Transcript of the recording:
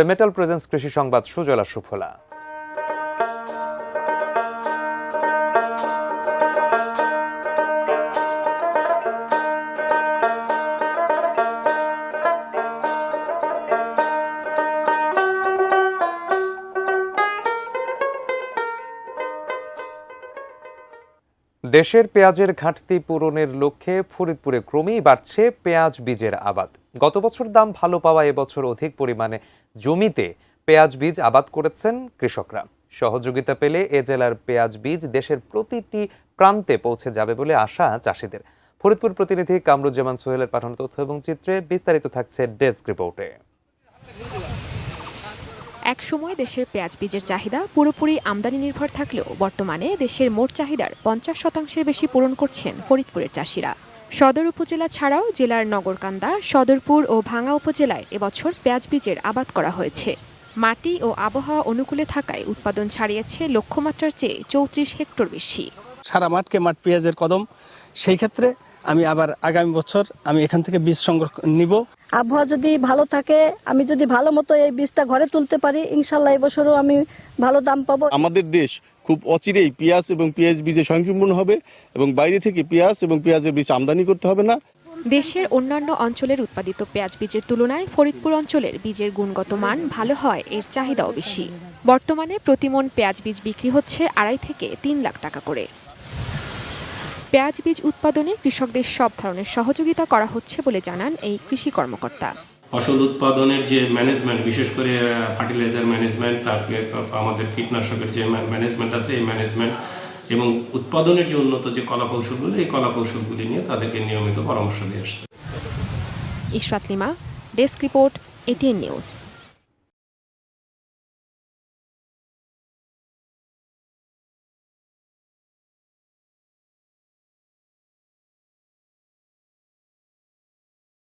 Metal presence কৃষি সংবাদ সুজলা সুফলা। দেশের পেঁয়াজের ঘাটতি পূরণের লক্ষ্যে ফরিদপুরে ক্রমেই বাড়ছে পেঁয়াজ বীজের আবাদ। গত বছর দাম ভালো পাওয়া এবছর অধিক পরিমাণে জমিতে পেঁয়াজ বীজ আবাদ করেছেন কৃষকরা। সহযোগিতা পেলে এ জেলার পেঁয়াজ বীজ দেশের প্রতিটি প্রান্তে পৌঁছে যাবে বলে আশা চাষিদের। ফরিদপুর প্রতিনিধি কামরুজ্জামান সোহেলের পাঠানো তথ্য এবং চিত্রে বিস্তারিত থাকছে ডেস্ক রিপোর্টে। এক সময় দেশের পেঁয়াজ বীজের চাহিদা পুরোপুরি আমদানি নির্ভর থাকলেও বর্তমানে দেশের মোট চাহিদার 50% বেশি পূরণ করছেন ফরিদপুরের চাষিরা। সদর উপজেলা ছাড়াও জেলার নগরকান্দা, সদরপুর ও ভাঙ্গা উপজেলায় এবছর পেঁয়াজ বীজের আবাদ করা হয়েছে। মাটি ও আবহাওয়া অনুকূলে থাকায় উৎপাদন ছাড়িয়েছে লক্ষ্যমাত্রার চেয়ে 34 হেক্টর বেশি। সারা মাঠকে মাঠ পেঁয়াজের কদম, সেই ক্ষেত্রে আমি আবার আগামী বছর আমি এখান থেকে বীজ সংগ্রহ নিব। আবহাওয়া যদি ভালো থাকে, আমি যদি ভালো মতো এই বীজটা ঘরে তুলতে পারি, ইনশাল্লাহ এবছরও আমি ভালো দাম পাবো। আমাদের দেশ খুব অচিরেই পেঁয়াজ এবং পেঁয়াজ বীজে স্বয়ংসম্পূর্ণ হবে এবং বাইরে থেকে পেঁয়াজ এবং পেঁয়াজের বীজ আমদানি করতে হবে না। দেশের অন্যান্য অঞ্চলের উৎপাদিত পেঁয়াজ বীজের তুলনায় ফরিদপুর অঞ্চলের বীজের গুণগত মান ভালো হয় এর চাহিদাও বেশি। বর্তমানে প্রতিমন পেঁয়াজ বীজ বিক্রি হচ্ছে 2.5 থেকে 3 লাখ টাকা করে। পেঁয়াজ বীজ উৎপাদনে কৃষকদের সব ধরনের সহযোগিতা করা হচ্ছে বলে জানান এই কৃষি কর্মকর্তা। ফসল উৎপাদনের যে ম্যানেজমেন্ট, বিশেষ করে ফার্টিলাইজার ম্যানেজমেন্ট, তারপরে আমাদের কীটনাশকের যে ম্যানেজমেন্ট আছে, এই ম্যানেজমেন্ট এবং উৎপাদনের যে উন্নত যে কলাকৌশলগুলি, এই কলাকৌশলগুলি নিয়ে তাদেরকে নিয়মিত পরামর্শ দিয়ে আসছে। Ishrat lima, desk report, ATN news.